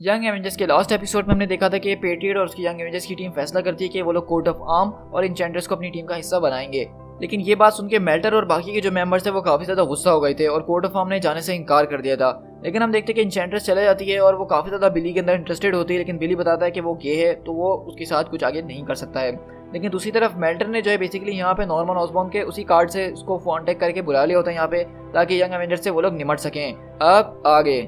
Young Avengers के last episode में हमने देखा था कि पेट्रियट और उसकी यंग एवेंजर्स की टीम फैसला करती है कि वो लोग कोर्ट ऑफ आर्म और इंचेंटर्स को अपनी टीम का हिस्सा बनाएंगे। लेकिन ये बात सुन के मेल्टर और बाकी के जो मेंबर्स थे वो काफी ज्यादा गुस्सा हो गए थे और कोर्ट ऑफ आर्म ने जाने से इनकार कर दिया था। लेकिन हम देखते हैं कि इंचेंटर्स चले जाती है और वो काफी ज्यादा बिली के अंदर इंटरेस्टेड होती है, लेकिन बिली बताता है कि वो गे है तो वो उसके साथ कुछ आगे नहीं कर सकता है। लेकिन दूसरी तरफ मेल्टर ने जो है बेसिकली यहाँ पे नॉर्मन ऑसबॉर्न के उसी कार्ड से उसको कॉन्टेक्ट करके बुला लिया होता है यहाँ पे, ताकि यंग एवेंजर्स से वो लोग निमट सकें। अब आगे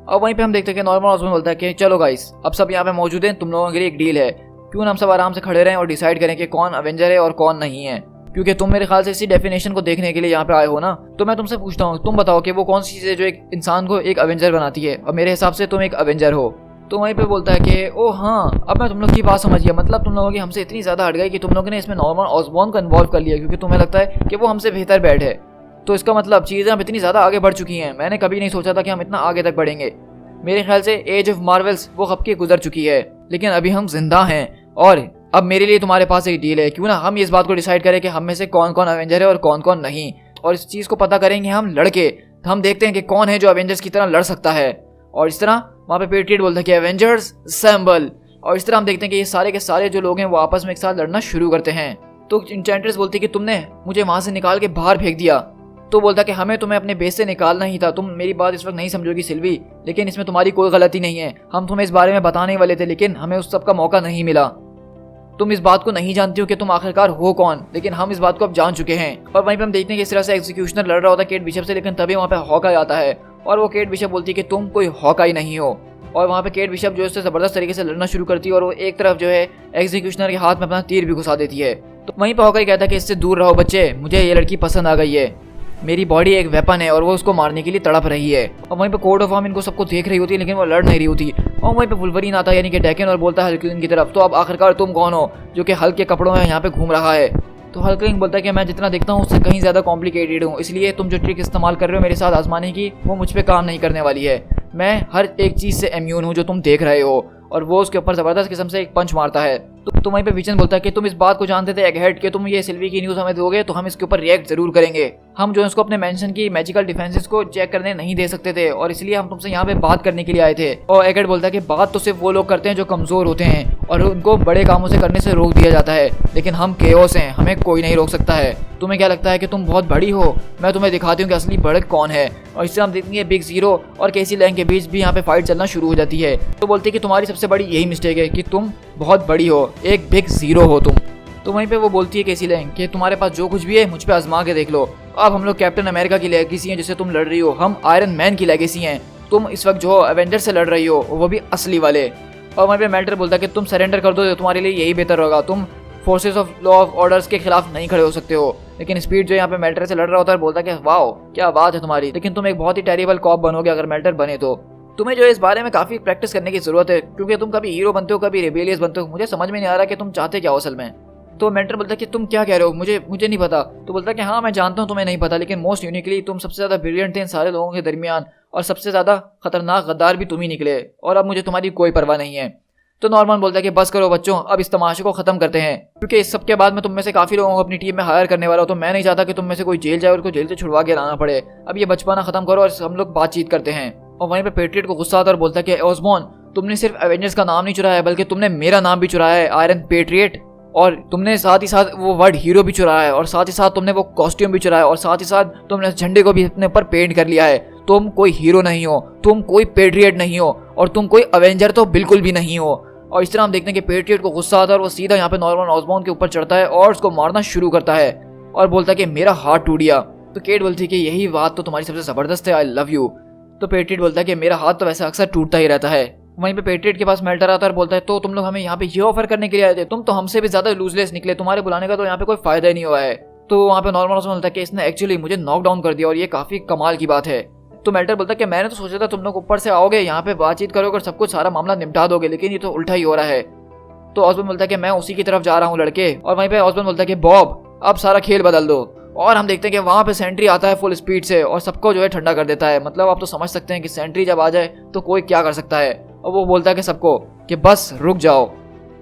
अब वहीं पे हम देखते हैं कि नॉर्मन ऑसबॉर्न बोलता है कि चलो गाइस, अब सब यहाँ पे मौजूद हैं, तुम लोगों के लिए एक डील है, क्यों ना हम सब आराम से खड़े रहें और डिसाइड करें कि कौन अवेंजर है और कौन नहीं है। क्योंकि तुम मेरे ख्याल से इसी डेफिनेशन को देखने के लिए यहाँ पे आए हो ना, तो मैं तुमसे पूछता हूँ, तुम बताओ कि वो कौन सी चीज़ है जो एक इंसान को एक अवेंजर बनाती है, और मेरे हिसाब से तुम एक अवेंजर हो। तो वहीं पे बोलता है कि ओ हाँ, अब मैं तुम लोग की बात समझ गया, मतलब तुम लोगों की हमसे इतनी ज़्यादा हट गई कि तुम लोगों ने इसमें नॉर्मन ऑसबॉर्न को इन्वॉल्व कर लिया, क्योंकि तुम्हें लगता है कि वो हमसे बेहतर बैठ है। तो इसका मतलब चीज़ें अब इतनी ज़्यादा आगे बढ़ चुकी हैं, मैंने कभी नहीं सोचा था कि हम इतना आगे तक बढ़ेंगे। मेरे ख्याल से एज ऑफ मार्वल्स वो कब की गुजर चुकी है, लेकिन अभी हम जिंदा हैं। और अब मेरे लिए तुम्हारे पास एक डील है, क्यों ना हम इस बात को डिसाइड करें कि हम में से कौन कौन अवेंजर है और कौन कौन नहीं, और इस चीज़ को पता करेंगे हम लड़के। हम देखते हैं कि कौन है जो अवेंजर्स की तरह लड़ सकता है। और इस तरह वहाँ पे पेट्रियट बोलता है कि अवेंजर्स असेंबल, और इस तरह हम देखते हैं कि ये सारे के सारे जो लोग हैं वो आपस में एक साथ लड़ना शुरू करते हैं। तो इंचेंटर्स बोलती है कि तुमने मुझे वहाँ से निकाल के बाहर फेंक दिया। तो बोलता कि हमें तुम्हें अपने बेस से निकालना ही था। तुम मेरी बात इस वक्त नहीं समझोगी सिल्वी, लेकिन इसमें तुम्हारी कोई गलती नहीं है। हम तुम्हें इस बारे में बताने वाले थे, लेकिन हमें उस सब का मौका नहीं मिला। तुम इस बात को नहीं जानती हो कि तुम आखिरकार हो कौन, लेकिन हम इस बात को अब जान चुके हैं। और वहीं पे हम देखते हैं कि इस तरह से एग्जीक्यूशनर लड़ रहा होता है केट बिशप से, लेकिन तभी वहाँ पे हॉकाई आता है और वो केट बिशप बोलती है कि तुम कोई हॉकाई नहीं हो। और वहाँ पे केट बिशप जो है उससे ज़बरदस्त तरीके से लड़ना शुरू करती है और वो एक तरफ जो है एग्जीक्यूशनर के हाथ में अपना तीर भी घुसा देती है। तो वहीं पे हॉकाई कहता है कि इससे दूर रहो बच्चे, मुझे ये लड़की पसंद आ गई है, मेरी बॉडी एक वेपन है और वो उसको मारने के लिए तड़प रही है। और वहीं पे कोर्ट ऑफ आर्म इनको सबको देख रही होती है, लेकिन वो लड़ नहीं रही होती। और वहीं पे वुल्वरीन आता है यानी कि डैकन, और बोलता है हल्कलिंग की तरफ, तो अब आखिरकार तुम कौन हो जो कि हल्क के कपड़ों में यहाँ पे घूम रहा है। तो हल्कलिंग बोलता है कि मैं जितना दिखता हूँ उससे कहीं ज़्यादा कॉम्प्लिकेटेड हूँ, इसलिए तुम जो ट्रिक इस्तेमाल कर रहे हो मेरे साथ आजमाने की, वो मुझ पर काम नहीं करने वाली है। मैं हर एक चीज़ से इम्यून हूँ जो तुम देख रहे हो। और वो उसके ऊपर ज़बरदस्त किस्म से एक पंच मारता है। तो वहीं पे विजन बोलता है कि तुम इस बात को जानते थे एगहेड कि तुम ये सिल्वी की न्यूज़ हमें दोगे तो हम इसके ऊपर रिएक्ट जरूर करेंगे। हम जो है उसको अपने मेंशन की मैजिकल डिफेंसेस को चेक करने नहीं दे सकते थे, और इसलिए हम तुमसे यहाँ पे बात करने के लिए आए थे। और एगहेड बोलता है कि बात तो सिर्फ वो लोग करते हैं जो कमज़ोर होते हैं और उनको बड़े कामों से करने से रोक दिया जाता है, लेकिन हम केओस हैं, हमें कोई नहीं रोक सकता है। तुम्हें क्या लगता है कि तुम बहुत बड़ी हो? मैं तुम्हें दिखाती हूँ कि असली बढ़त कौन है। और इससे हम देखते हैं बिग जीरो और केसी लैंग के बीच भी यहाँ पे फाइट चलना शुरू हो जाती है। तो बोलते हैं कि तुम्हारी सबसे बड़ी यही मिस्टेक है कि तुम बहुत बड़ी हो, एक बिग जीरो हो तुम। तो वहीं पे वो बोलती है केसी लैंग कि तुम्हारे पास जो कुछ भी है मुझ पे आजमा के देख लो। अब हम लोग कैप्टन अमेरिका की लेगेसी हैं जिससे तुम लड़ रही हो, हम आयरन मैन की लेगेसी हैं। तुम इस वक्त जो एवेंजर से लड़ रही हो वो भी असली वाले। और वहीं पे मेल्टर बोलता है कि तुम सरेंडर कर दो, तुम्हारे लिए यही बेहतर होगा। तुम forces of law of orders के खिलाफ नहीं खड़े हो सकते हो। लेकिन स्पीड जो यहाँ पे मेल्टर से लड़ रहा होता है बोलता है कि वाओ क्या बात है तुम्हारी, लेकिन तुम एक बहुत ही टेरिबल कॉप बनोगे अगर मेल्टर बने तो। तुम्हें जो है इस बारे में काफी प्रैक्टिस करने की जरूरत है, क्योंकि तुम कभी हीरो बनते हो कभी रेबेलियस बनते हो। मुझे समझ में नहीं आ रहा कि तुम चाहते क्या हो असल में। तो मेंटर बोलता है कि तुम क्या कह रहे हो, मुझे नहीं पता। तो बोलता है कि हाँ मैं जानता हूँ तुम्हें नहीं पता, लेकिन मोस्ट यूनिकली तुम सबसे ज़्यादा ब्रिलियंट थे इन सारे लोगों के दरमियान, और सबसे ज़्यादा खतरनाक गद्दार भी तुम ही निकले, और अब मुझे तुम्हारी कोई परवाह नहीं है। तो नॉर्मन बोलता है कि बस करो बच्चों, अब इस तमाशे को खत्म करते हैं, क्योंकि इस सब के बाद मैं तुम में से काफ़ी लोगों को अपनी टीम में हायर करने वाला हूँ। तो मैं नहीं चाहता कि तुम में से कोई जेल जाए और उसको जेल से छुड़वा के लाना पड़े। अब ये बचपना खत्म करो और हम लोग बातचीत करते हैं। और वहीं पे पेट्रियट को गुस्सा आता है और बोलता है कि ऑसबॉर्न, तुमने सिर्फ एवेंजर्स का नाम नहीं चुराया है, बल्कि तुमने मेरा नाम भी चुराया है, आयरन पेट्रियट। और तुमने साथ ही साथ वो वर्ड हीरो भी चुराया है, और साथ ही साथ तुमने वो कॉस्ट्यूम भी चुराया है, और साथ ही साथ तुमने झंडे को भी अपने ऊपर पेंट कर लिया है। तुम कोई हीरो नहीं हो, तुम कोई पेट्रियट नहीं हो और तुम कोई अवेंजर तो बिल्कुल भी नहीं हो। और इस तरह हम देखते हैं कि पेट्रियट को गुस्सा आता है और वो सीधा यहाँ पे नॉर्मन ऑसबॉर्न के ऊपर चढ़ता है और उसको मारना शुरू करता है और बोलता है कि मेरा हाथ टूट गया। तो केट बोलती है कि यही बात तो तुम्हारी सबसे जबरदस्त है, आई लव यू। तो पेट्रियट बोलता है कि मेरा हाथ तो वैसे अक्सर टूटता ही रहता है। वहीं पे पेट्रियट के पास मेल्टर आता है और बोलता है तो तुम लोग हमें यहाँ पे ये ऑफर करने के लिए आए थे, तुम तो हमसे भी ज्यादा लूजलेस निकले, तुम्हारे बुलाने का तो यहाँ पे कोई फायदा ही नहीं हुआ है। तो वहाँ पे नॉर्मन ऑसबॉर्न बोलता है कि इसने एक्चुअली मुझे नॉक डाउन कर दिया और ये काफी कमाल की बात है। तो मेल्टर बोलता है कि मैंने तो सोचा था तुम लोग ऊपर से आओगे, यहाँ पे बातचीत करोगे और सब कुछ सारा मामला निपटा दोगे, लेकिन ये तो उल्टा ही हो रहा है। तो ऑसबॉर्न बोलता है कि मैं उसी की तरफ जा रहा हूँ लड़के। और वहीं पे ऑसबॉर्न बोलता है कि बॉब अब सारा खेल बदल दो। और हम देखते हैं कि वहाँ पे सेंट्री आता है फुल स्पीड से और सबको जो है ठंडा कर देता है। मतलब आप तो समझ सकते हैं कि सेंट्री जब आ जाए तो कोई क्या कर सकता है। और वो बोलता है कि सबको कि बस रुक जाओ।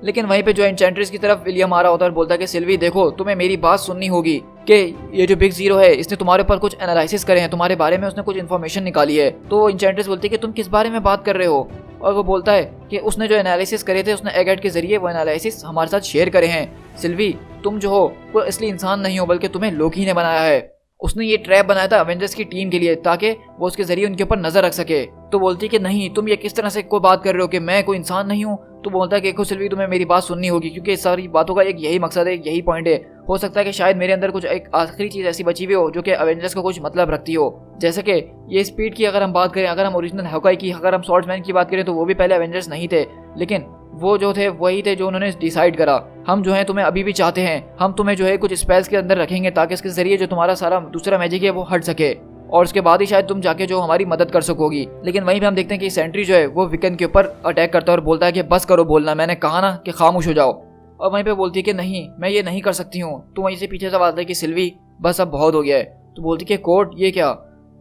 लेकिन वहीं पे जो एन्चेंट्रेस की तरफ विलियम आ रहा होता है और बोलता है कि सिल्वी देखो, तुम्हें मेरी बात सुननी होगी कि ये जो बिग जीरो है इसने तुम्हारे ऊपर कुछ एनालिसिस करे हैं, तुम्हारे बारे में उसने कुछ इन्फॉर्मेशन निकाली है। तो एन्चेंट्रेस बोलती है कि तुम किस बारे में बात कर रहे हो। और वो बोलता है कि उसने जो एनालिसिस करे थे उसने एगेट के जरिए वो एनालिसिस हमारे साथ शेयर करे हैं। सिल्वी तुम जो हो वो इसलिए इंसान नहीं हो बल्कि तुम्हें लोकी ने बनाया है। उसने ये ट्रैप बनाया था अवेंजर्स की टीम के लिए ताकि वो उसके जरिए उनके ऊपर नजर रख सके। तो बोलती है कि नहीं, तुम ये किस तरह से कोई बात कर रहे हो कि मैं कोई इंसान नहीं हूँ। तो बोलता है कि देखो सिल्वी, तुम्हें मेरी बात सुननी होगी क्योंकि इस सारी बातों का एक यही मकसद है, यही पॉइंट है। हो सकता है कि शायद मेरे अंदर कुछ एक आखिरी चीज ऐसी बची हुई हो जो कि अवेंजर्स को कुछ मतलब रखती हो। जैसे कि ये स्पीड की अगर हम बात करें, अगर हम ओरिजिनल हॉकाई की, अगर हम स्वॉर्ड्समैन की बात करें तो वो भी पहले अवेंजर्स नहीं थे, लेकिन वो जो थे वही थे जो उन्होंने डिसाइड करा हम जो है तुम्हें अभी भी चाहते हैं, हम तुम्हें जो है कुछ स्पेल्स के अंदर रखेंगे ताकि इसके जरिए जो तुम्हारा सारा दूसरा मैजिक है वो हट सके और उसके बाद ही शायद तुम जाके जो हमारी मदद कर सकोगी। लेकिन वहीं पे हम देखते हैं कि सेंट्री जो है वो विकन के ऊपर अटैक करता है और बोलता है कि बस करो बोलना, मैंने कहा ना कि खामोश हो जाओ। और वहीं पे बोलती है कि नहीं, मैं ये नहीं कर सकती हूँ। तो वहीं से पीछे से बात है कि सिल्वी बस अब बहुत हो गया है। तो बोलती है कि कोर्ट ये क्या।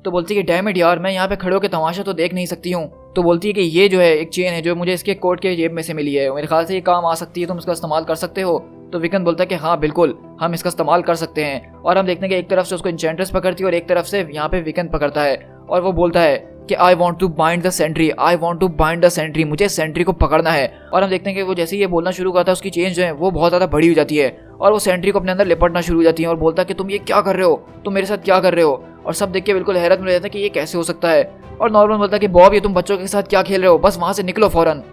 तो बोलती है कि डैम इट यार, मैं यहाँ पे खड़े होकर तमाशा तो देख नहीं सकती हूँ। तो बोलती है कि ये जो है एक चेन है जो मुझे इसके कोट के जेब में से मिली है, मेरे ख्याल से ये काम आ सकती है, तुम इसका इस्तेमाल कर सकते हो। तो विकन बोलता है कि हाँ बिल्कुल हम इसका इस्तेमाल कर सकते हैं। और हम देखते हैं कि एक तरफ से उसको एन्चेंट्रेस पकड़ती है और एक तरफ से यहाँ पे विकन पकड़ता है और वो बोलता है कि I want to bind the sentry, I want to bind the sentry, मुझे सेंट्री को पकड़ना है। और हम देखते हैं कि वो जैसे ही ये बोलना शुरू करता है उसकी चेंज जो है वो बहुत ज़्यादा बड़ी हो जाती है और वो सेंट्री को अपने अंदर लिपटना शुरू हो जाती है और बोलता है कि तुम ये क्या कर रहे हो, तुम मेरे साथ क्या कर रहे हो। और सब देख के बिल्कुल हैरत में रह जाता है कि ये कैसे हो सकता है। और नॉर्मन बोलता है कि बॉब ये तुम बच्चों के साथ क्या खेल रहे हो, बस वहाँ से निकलो फौरन।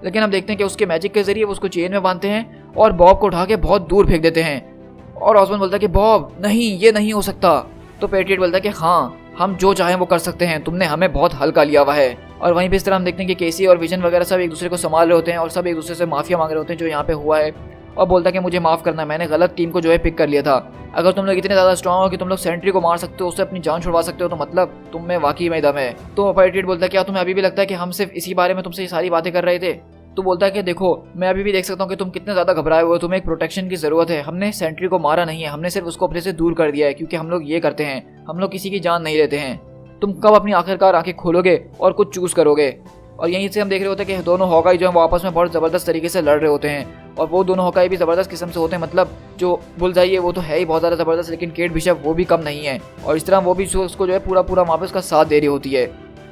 लेकिन हम देखते हैं कि उसके मैजिक के जरिए वो उसको चेन में बांधते हैं और बॉब को उठा के बहुत दूर फेंक देते हैं। और ऑसमन बोलता है कि बॉब नहीं, ये नहीं हो सकता। तो पेट्रियट बोलता है कि हाँ हम जो चाहें वो कर सकते हैं, तुमने हमें बहुत हल्का लिया हुआ है। और वहीं पे इस तरह हम देखते हैं कि केसी और विजन वगैरह सब एक दूसरे को संभाल रहे होते हैं और सब एक दूसरे से माफिया मांग रहे होते हैं जो यहाँ पे हुआ है। और बोलता है कि मुझे माफ करना, मैंने गलत टीम को जो है पिक कर लिया था। अगर तुम लोग इतने ज़्यादा स्ट्रांग हो कि तुम लोग सेंट्री को मार सकते हो, उससे अपनी जान छुड़वा सकते हो, तो मतलब तुम में वाकई में दम है। तो पेट्रियट बोलता है क्या तुम्हें अभी भी लगता है कि हम सिर्फ इसी बारे में तुमसे ये सारी बातें कर रहे थे। तो बोलता है कि देखो मैं अभी भी देख सकता हूँ कि तुम कितने ज़्यादा घबराए हुए हो, तुम्हें एक प्रोटेक्शन की ज़रूरत है। हमने सेंट्री को मारा नहीं है, हमने सिर्फ उसको अपने से दूर कर दिया है क्योंकि हम लोग ये करते हैं, हम लोग किसी की जान नहीं लेते हैं। तुम कब अपनी आखिरकार आंखें खोलोगे और कुछ चूज करोगे। और यहीं से हम देख रहे होते हैं कि दोनों हॉकाई जो है वो आपस में बहुत ज़बरदस्त तरीके से लड़ रहे होते हैं और वो दोनों हॉकाई भी ज़बरदस्त किस्म से होते हैं। मतलब जो बुलजाई है वो तो है ही बहुत ज़्यादा ज़बरदस्त, लेकिन केट बिशप वो भी कम नहीं है और इस तरह वो भी उसको जो है पूरा वहाँ पे उसका साथ दे रही होती है।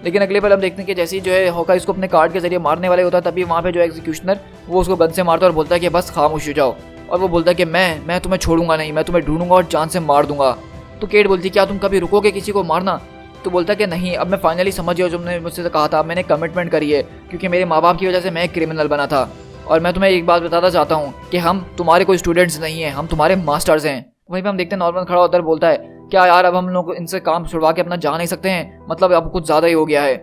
लेकिन अगले पल हम देखते हैं कि जैसे ही जो है हॉकाई उसको अपने कार्ड के जरिए मारने वाले होता है तभी वहाँ पे जो एग्जीक्यूशनर वो उसको गन से मारता है और बोलता है कि बस खामोश हो जाओ। और वो बोलता है कि मैं तुम्हें छोड़ूंगा नहीं, मैं तुम्हें ढूंढूंगा और जान से मार दूंगा। तो केट बोलती है क्या तुम कभी रुकोगे किसी को मारना। तो बोलता है कि नहीं, अब मैं फाइनली समझ गया जो तुमने मुझसे कहा था, मैंने कमिटमेंट करी है क्योंकि मेरे माँ बाप की वजह से मैं एक क्रिमिनल बना था। और मैं तुम्हें एक बात बताना चाहता हूँ कि हम तुम्हारे कोई स्टूडेंट्स नहीं हैं, हम तुम्हारे मास्टर्स हैं। वहीं पे हम देखते हैं नॉर्मन खड़ा होकर बोलता है क्या यार अब हम लोग इनसे काम छुड़वा के अपना जा नहीं सकते हैं, मतलब अब कुछ ज़्यादा ही हो गया है।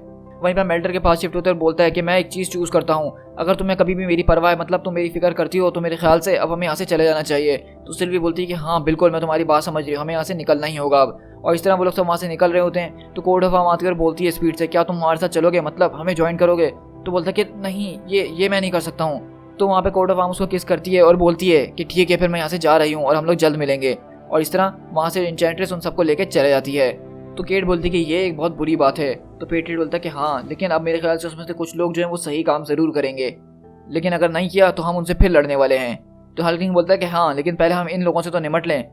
वहीं पर मेल्टर के पास शिफ्ट होकर बोलता है कि मैं एक चीज़ चूज़ करता हूँ, अगर तुम्हें कभी भी मेरी परवाह है, मतलब तुम मेरी फिक्र करती हो, तो मेरे ख्याल से अब हमें यहाँ से चले जाना चाहिए। तो सिल्वी बोलती है कि हाँ बिल्कुल मैं तुम्हारी बात समझ रही हूँ, हमें यहाँ से निकलना ही होगा अब। और इस तरह वो लोग सब वहाँ से निकल रहे होते हैं। तो कोड ऑफ आर्म आकर बोलती है स्पीड से क्या तुम हमारे साथ चलोगे, मतलब हमें ज्वाइन करोगे। तो बोलता है कि नहीं ये मैं नहीं कर सकता हूँ। तो वहाँ पे कोड ऑफ आर्म उसको किस करती है और बोलती है कि ठीक है फिर मैं यहाँ से जा रही हूँ और हम लोग जल्द मिलेंगे। और इस तरह वहाँ से एन्चेंट्रेस उन सबको लेकर चले जाती है। तो केट बोलती है कि ये एक बहुत बुरी बात है। तो पेट्रियट बोलता है कि हाँ लेकिन अब मेरे ख्याल से उसमें से कुछ लोग जो हैं वो सही काम ज़रूर करेंगे, लेकिन अगर नहीं किया तो हम उनसे फिर लड़ने वाले हैं। तो हल्किंग बोलता है कि हाँ लेकिन पहले हम इन लोगों से तो निमट लें।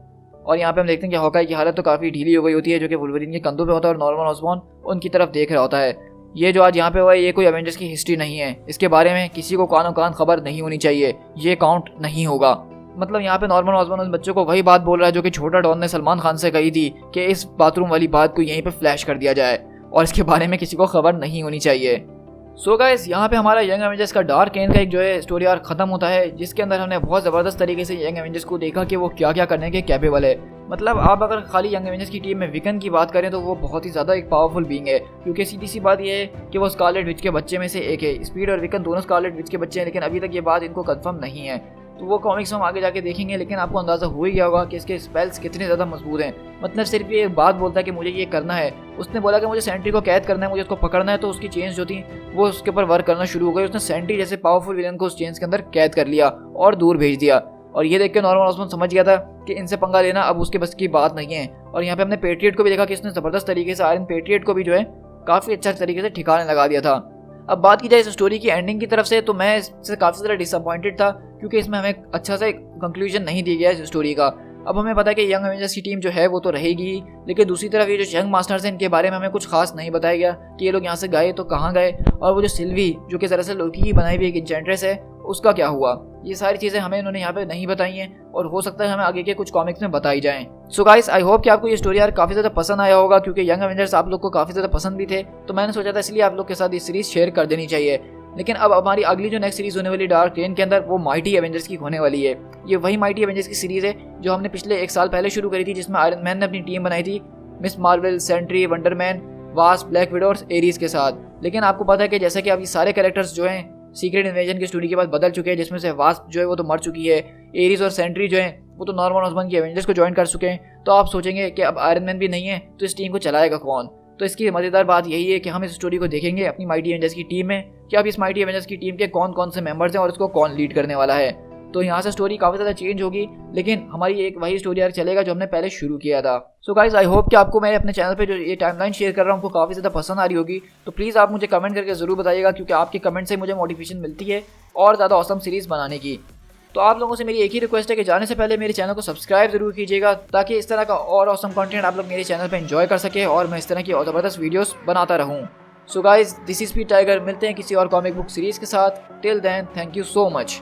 और यहाँ पे हम देखते हैं कि हॉकाई की हालत तो काफ़ी ढीली हो गई होती है जो कि वुल्वरीन के कंधों पे होता है और नॉर्मन ऑसबॉर्न उनकी तरफ देख रहा होता है। ये जो आज यहाँ पे हुआ है ये कोई एवेंजर्स की हिस्ट्री नहीं है, इसके बारे में किसी को कानो कान खबर नहीं होनी चाहिए, ये काउंट नहीं होगा। मतलब यहाँ पे नॉर्मन ऑसबॉर्न उस बच्चों को वही बात बोल रहा है जो कि छोटा डॉन ने सलमान खान से कही थी कि इस बाथरूम वाली बात को यहीं पे फ्लैश कर दिया जाए। और इसके बारे में किसी को खबर नहीं होनी चाहिए। सो गाइस, यहाँ पे हमारा यंग एवेंजर्स का डार्क एंड का एक जो है स्टोरी आर्क खत्म होता है, जिसके अंदर हमने बहुत ज़बरदस्त तरीके से यंग एवेंजर्स को देखा कि वो क्या क्या करने के कैपेबल है। मतलब आप अगर खाली यंग एवेंजर्स की टीम में विकन की बात करें तो वो बहुत ही ज़्यादा एक पावरफुल बीइंग है, क्योंकि सीधी सी बात ये है कि वो स्कारलेट विच के बच्चे में से एक है। स्पीड और विकन दोनों स्कारलेट विच के बच्चे हैं, लेकिन अभी तक ये बात इनको कंफर्म नहीं है। तो वो कॉमिक्स हम आगे जाके देखेंगे, लेकिन आपको अंदाज़ा हो ही गया होगा कि इसके स्पेल्स कितने ज़्यादा मजबूत हैं। मतलब सिर्फ ये एक बात बोलता है कि मुझे ये करना है। उसने बोला कि मुझे सेंट्री को कैद करना है, मुझे उसको पकड़ना है, तो उसकी चेन्स जो थी वो उसके ऊपर वर्क करना शुरू हो गई। उसने सेंट्री जैसे पावरफुल विलन को उस चेन्स के अंदर कैद कर लिया और दूर भेज दिया। और ये देख के नॉर्मन ऑसमन समझ गया था कि इनसे पंगा लेना अब उसके बस की बात नहीं है। और यहाँ पे हमने पेट्रियट को भी देखा कि इसने ज़बरदस्त तरीके से आयरन पेट्रियट को भी जो है काफ़ी अच्छा तरीके से ठिकाने लगा दिया था। अब बात की जाए इस स्टोरी की एंडिंग की तरफ से, तो मैं इससे काफ़ी ज़्यादा डिसअपॉइंटेड था, क्योंकि इसमें हमें अच्छा सा एक कंक्लूजन नहीं दिया गया इस स्टोरी का। अब हमें पता है कि यंग एवेंजर्स की टीम जो है वो तो रहेगी, लेकिन दूसरी तरफ ये जो यंग मास्टर्स हैं इनके बारे में हमें कुछ खास नहीं बताया गया कि ये लोग यहाँ से गए तो कहाँ गए, और वो जो सिल्वी जो कि दरअसल लोकी की बनाई हुई एक इंचेंट्रेस है उसका क्या हुआ। ये सारी चीज़ें हमें इन्होंने यहाँ पे नहीं बताई हैं, और हो सकता है हमें आगे के कुछ कॉमिक्स में बताई जाएं। सो गाइस, आई होप कि आपको ये स्टोरी यार काफ़ी ज़्यादा पसंद आया होगा, क्योंकि यंग एवेंजर्स आप लोग को काफ़ी ज़्यादा पसंद भी थे, तो मैंने सोचा था इसलिए आप लोग के साथ ये सीरीज़ शेयर कर देनी चाहिए। लेकिन अब हमारी अगली जो नेक्स्ट सीरीज़ होने वाली डार्क रेन के अंदर, वो माइटी एवेंजर्स की होने वाली है। ये वही माइटी एवेंजर्स की सीरीज़ है जो हमने पिछले 1 साल पहले शुरू करी थी, जिसमें आयरन मैन ने अपनी टीम बनाई थी Miss Marvel, Sentry, Wonder Man, Wasp, Black Widow और एरीज के साथ। लेकिन आपको पता है कि जैसा कि अब ये सारे कैरेक्टर्स जो हैं सीक्रेट इन्वेजन की स्टोरी के बाद बदल चुके हैं, जिसमें से वास्प जो है वो तो मर चुकी है, एरीज और सेंट्री जो है वो तो नॉर्मन ऑसमन की एवेंजर्स को ज्वाइन कर चुके हैं। तो आप सोचेंगे कि अब आयरन मैन भी नहीं है तो इस टीम को चलाएगा कौन। तो इसकी मज़ेदार बात यही है कि हम इस स्टोरी को देखेंगे अपनी माइटी एवेंजर्स की टीम में कि अब इस माइटी एवेंजर्स की टीम के कौन कौन से मेंबर्स हैं और इसको कौन लीड करने वाला है। तो यहाँ से स्टोरी काफ़ी ज़्यादा चेंज होगी, लेकिन हमारी एक वही स्टोरी आर्क चलेगा जो हमने पहले शुरू किया था। सो गाइस, आई होप कि आपको मैं अपने चैनल पे जो ये टाइमलाइन शेयर कर रहा हूँ आपको काफ़ी ज़्यादा पसंद आ रही होगी। तो प्लीज़ आप मुझे कमेंट करके ज़रूर बताइएगा, क्योंकि आपके कमेंट से मुझे मोटिवेशन मिलती है और ज़्यादा ऑसम सीरीज़ बनाने की। तो आप लोगों से मेरी एक ही रिक्वेस्ट है कि जाने से पहले मेरे चैनल को सब्सक्राइब जरूर कीजिएगा, ताकि इस तरह का और ऑसम कंटेंट आप लोग मेरे चैनल पर एंजॉय कर सके और मैं इस तरह की और ज़बरदस्त वीडियोस बनाता रहूं। So guys, this is P tiger. मिलते हैं किसी और कॉमिक बुक सीरीज़ के साथ। Till then, thank you so much.